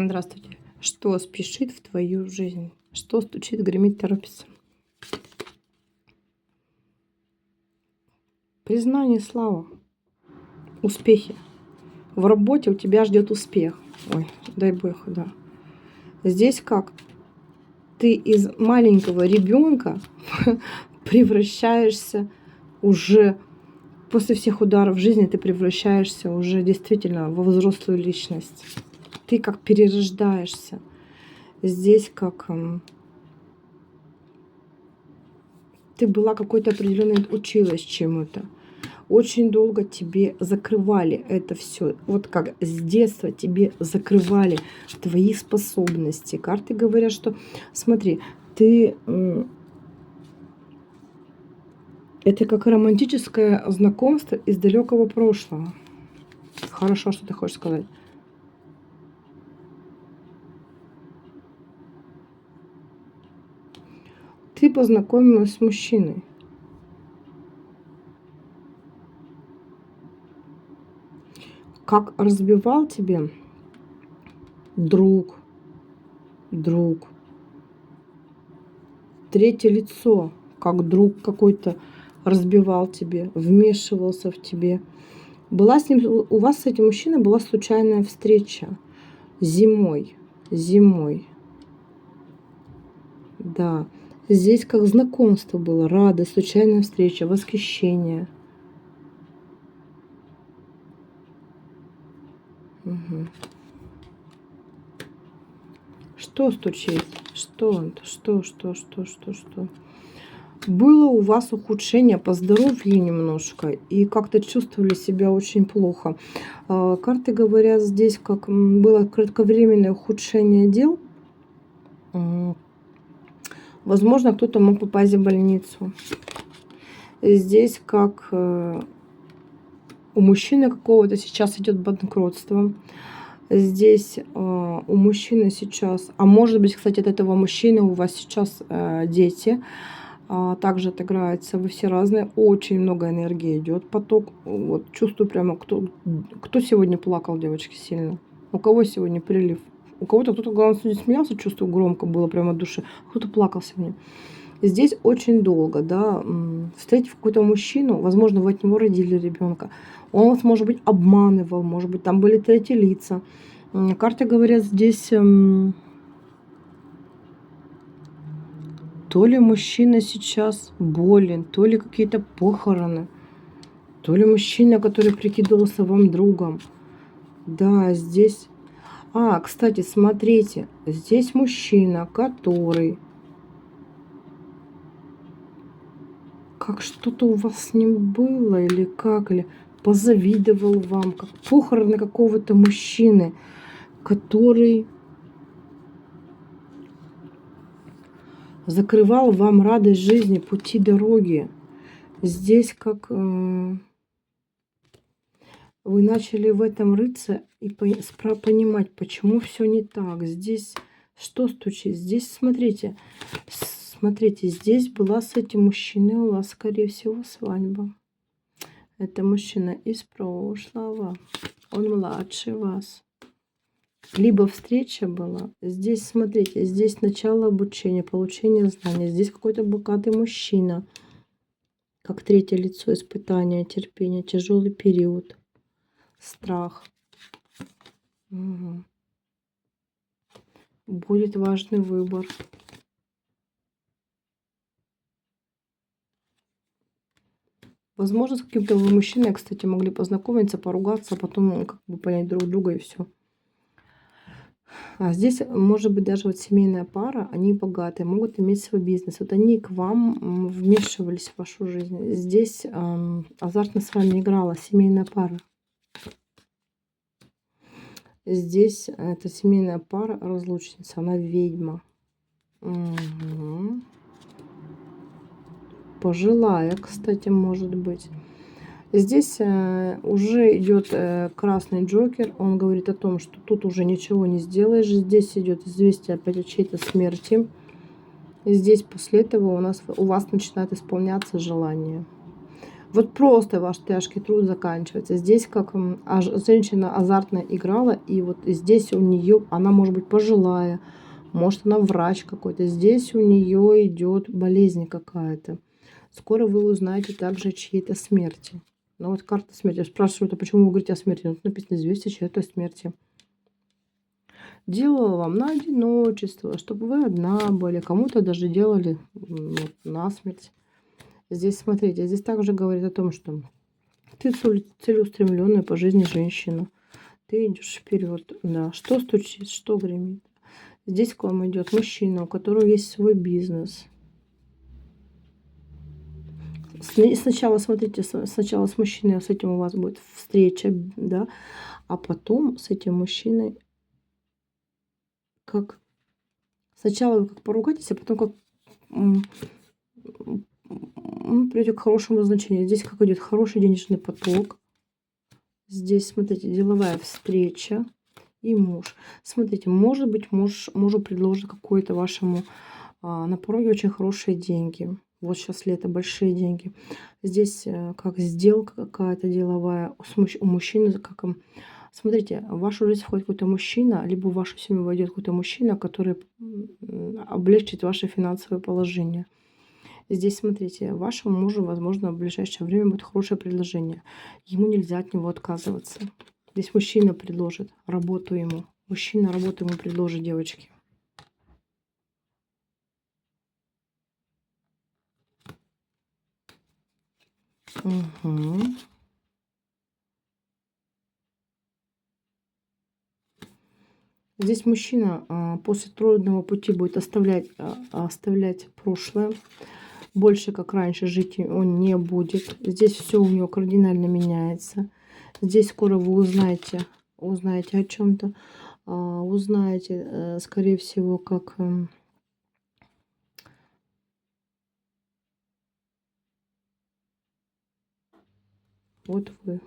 Здравствуйте. Что спешит в твою жизнь? Что стучит, гремит, торопится? Признание, слава, успехи. В работе у тебя ждет успех. Ой, дай бог, да. Здесь как? Ты из маленького ребенка превращаешься уже после всех ударов жизни, ты превращаешься уже действительно во взрослую личность. Ты как перерождаешься. Здесь как ты была какой-то определенной, училась чему-то. Очень долго тебе закрывали это все. Вот как с детства тебе закрывали твои способности. Карты говорят, что смотри, ты это как романтическое знакомство из далекого прошлого. Хорошо, что ты хочешь сказать. Ты познакомилась с мужчиной. Как разбивал тебе друг, третье лицо, как друг какой-то разбивал тебе, вмешивался в тебе. Была с ним, у вас с этим мужчиной была случайная встреча зимой. Да. Здесь как знакомство было, радость, случайная встреча, восхищение. Мгм. Что стучит? Что? Было у вас ухудшение по здоровью немножко, и как-то чувствовали себя очень плохо. Карты говорят здесь, как было кратковременное ухудшение дел. Возможно, кто-то мог попасть в больницу. Здесь как у мужчины какого-то сейчас идет банкротство. Здесь у мужчины сейчас, а может быть, кстати, от этого мужчины у вас сейчас дети. Также отыграется, вы все разные, очень много энергии идет, поток. Вот чувствую прямо, кто сегодня плакал, девочки, сильно. У кого сегодня прилив? У кого-то кто-то, главное, сегодня смеялся, чувствую, громко было прямо от души. Кто-то плакал сегодня. Здесь очень долго, да, встретив какого-то мужчину, возможно, вы от него родили ребенка, он вас, может быть, обманывал, может быть, там были третьи лица. Карты говорят здесь, то ли мужчина сейчас болен, то ли какие-то похороны, то ли мужчина, который прикидывался вам другом. Да, здесь... кстати, смотрите, здесь мужчина, который... Как что-то у вас с ним было, или как, или позавидовал вам, как похороны какого-то мужчины, который закрывал вам радость жизни, пути, дороги. Здесь как вы начали в этом рыться и понимать, почему все не так. Здесь что стучит? Здесь, смотрите, здесь была с этим мужчиной у вас, скорее всего, свадьба. Это мужчина из прошлого. Он младше вас. Либо встреча была. Здесь, смотрите, здесь начало обучения, получение знаний. Здесь какой-то богатый мужчина. Как третье лицо, испытания, терпение, тяжелый период. Страх. Угу. Будет важный выбор. Возможно, с каким-то вы мужчиной, кстати, могли познакомиться, поругаться, а потом как бы понять друг друга и все. А здесь, может быть, даже вот семейная пара, они богатые, могут иметь свой бизнес. Вот они к вам вмешивались в вашу жизнь. Здесь азартно с вами играла семейная пара. Здесь эта семейная пара разлучница, она ведьма. Угу. Пожилая, кстати, может быть. Здесь уже идет красный джокер. Он говорит о том, что тут уже ничего не сделаешь. Здесь идет известие опять о чьей-то смерти. И здесь после этого у вас начинает исполняться желание. Вот просто ваш тяжкий труд заканчивается. Здесь как женщина азартно играла, и вот здесь у нее, она может быть пожилая, может она врач какой-то. Здесь у нее идет болезнь какая-то. Скоро вы узнаете также чьи-то смерти. Ну вот карта смерти. Спрашивают, а почему вы говорите о смерти? Ну, тут написано известие чьей-то смерти. Делала вам на одиночество, чтобы вы одна были. Кому-то даже делали на смерть. Здесь, смотрите, здесь также говорит о том, что ты целеустремленная по жизни женщина. Ты идешь вперед. Да. Что стучит, что гремит. Здесь к вам идет мужчина, у которого есть свой бизнес. Сначала, смотрите, сначала с мужчиной, с этим у вас будет встреча, да, а потом с этим мужчиной как... Сначала вы как поругаетесь, а потом как придете к хорошему значению. Здесь как идет хороший денежный поток. Здесь, смотрите, деловая встреча и муж. Смотрите, может быть, мужу предложит какое-то вашему на пороге очень хорошие деньги. Вот сейчас лето, большие деньги. Здесь как сделка какая-то деловая у мужчины. Смотрите, в вашу жизнь входит какой-то мужчина, либо в вашу семью войдет какой-то мужчина, который облегчит ваше финансовое положение. Здесь, смотрите, вашему мужу, возможно, в ближайшее время будет хорошее предложение. Ему нельзя от него отказываться. Здесь мужчина предложит работу ему. Мужчина работу ему предложит, девочки. Угу. Здесь мужчина после трудного пути будет оставлять прошлое. Больше, как раньше, жить он не будет. Здесь все у него кардинально меняется. Здесь скоро вы узнаете о чем-то. Узнаете, скорее всего, как... Вот вы.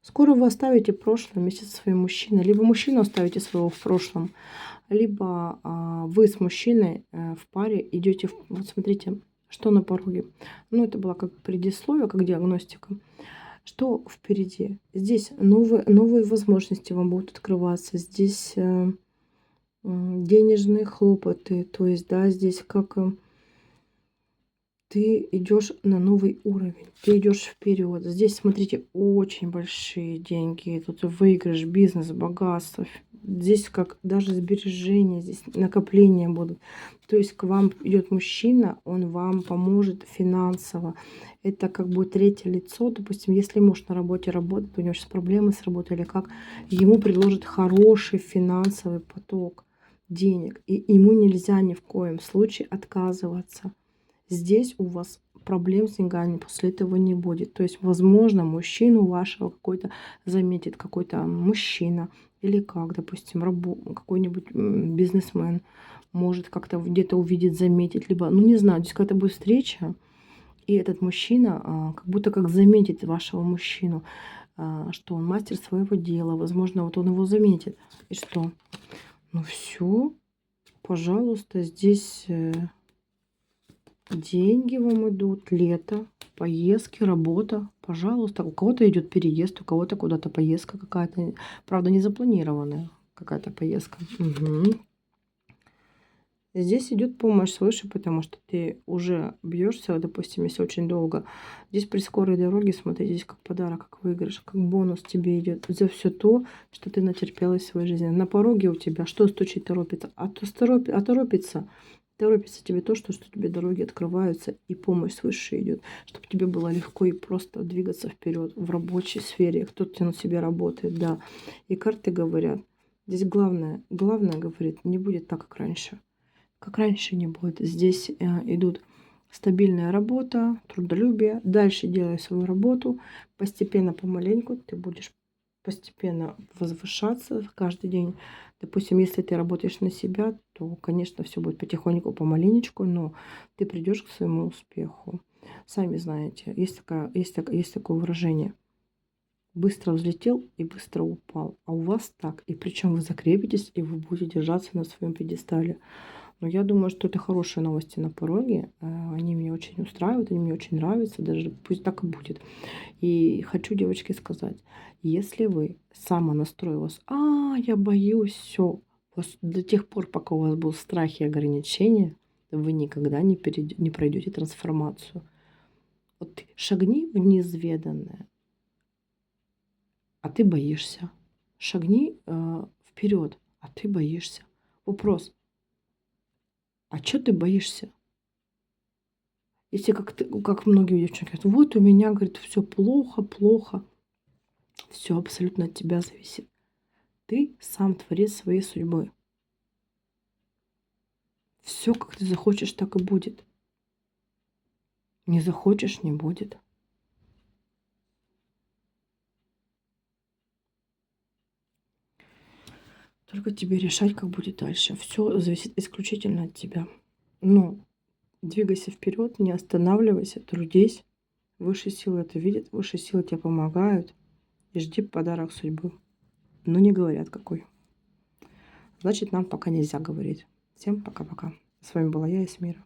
Скоро вы оставите прошлое вместе со своим мужчиной. Либо мужчину оставите своего в прошлом, либо вы с мужчиной в паре идете... Вот смотрите, что на пороге. Ну, это было как предисловие, как диагностика. Что впереди? Здесь новые возможности вам будут открываться. Здесь денежные хлопоты. То есть, да, здесь как... Ты идешь на новый уровень, ты идешь вперед. Здесь, смотрите, очень большие деньги. Тут выигрыш, бизнес, богатство. Здесь как даже сбережения, здесь накопления будут. То есть к вам идет мужчина, он вам поможет финансово. Это как бы третье лицо. Допустим, если муж на работе работает, у него сейчас проблемы с работой или как, ему предложат хороший финансовый поток денег. И ему нельзя ни в коем случае отказываться. Здесь у вас проблем с деньгами после этого не будет. То есть, возможно, мужчину вашего какой-то заметит какой-то мужчина или как, допустим, какой-нибудь бизнесмен может как-то где-то увидеть, заметить, либо, ну не знаю, здесь какая-то будет встреча, и этот мужчина как будто как заметит вашего мужчину, что он мастер своего дела, возможно, вот он его заметит. И что? Ну все, пожалуйста, здесь... Деньги вам идут, лето, поездки, работа. Пожалуйста, у кого-то идет переезд, у кого-то куда-то поездка какая-то. Правда, не запланированная какая-то поездка. Угу. Здесь идет помощь свыше, потому что ты уже бьешься, допустим, если очень долго. Здесь при скорой дороге, смотри, здесь как подарок, как выигрыш, как бонус тебе идет за все то, что ты натерпелась в своей жизни. На пороге у тебя что стучит, торопится, торопится тебе то, что тебе дороги открываются и помощь свыше идет, чтобы тебе было легко и просто двигаться вперед в рабочей сфере. Кто-то на себе работает, да. И карты говорят, здесь главное, говорит, не будет так, как раньше. Как раньше не будет. Здесь идут стабильная работа, трудолюбие. Дальше делай свою работу. Постепенно, помаленьку ты будешь постепенно возвышаться каждый день. Допустим, если ты работаешь на себя, то, конечно, все будет потихоньку, помаленечку, но ты придешь к своему успеху. Сами знаете, есть такое выражение. Быстро взлетел и быстро упал. А у вас так. И причем вы закрепитесь, и вы будете держаться на своем пьедестале. Но я думаю, что это хорошие новости на пороге. Они меня очень устраивают, они мне очень нравятся, даже пусть так и будет. И хочу, девочки, сказать, если вы самонастрой у вас, я боюсь, все, до тех пор, пока у вас был страх и ограничения, вы никогда не пройдете трансформацию. Вот ты шагни в неизведанное, а ты боишься. Шагни вперед, а ты боишься. Вопрос, а что ты боишься? Если как многие девчонки говорят, вот у меня, говорит, все плохо, плохо. Все абсолютно от тебя зависит. Ты сам творец своей судьбы. Все, как ты захочешь, так и будет. Не захочешь, не будет. Только тебе решать, как будет дальше. Все зависит исключительно от тебя. Но двигайся вперед, не останавливайся, трудись. Высшие силы это видят, высшие силы тебе помогают. И жди подарок судьбы. Но не говорят какой. Значит, нам пока нельзя говорить. Всем пока-пока. С вами была я, Эсмира.